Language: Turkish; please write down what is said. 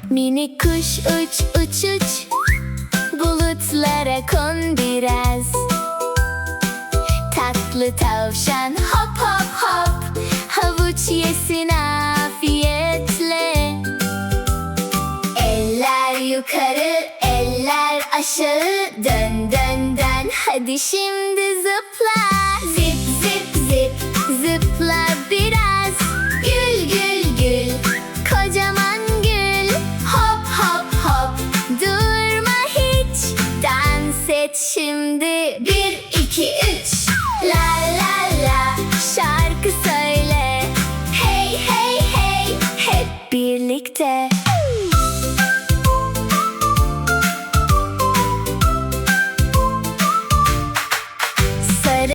Minik kuş uç uç uç, bulutlara kon biraz. Tatlı tavşan hop hop hop, havuç yesin afiyetle. Eller yukarı, eller aşağı, dön dön dön, hadi şimdi zıpla. Zip zip zip, zıpla biraz. Gül gül gül, kocaman gül. Hop hop hop, durma hiç. Dans et şimdi, 1 2 3. La la la, şarkı söyle. Hey hey hey, hep birlikte.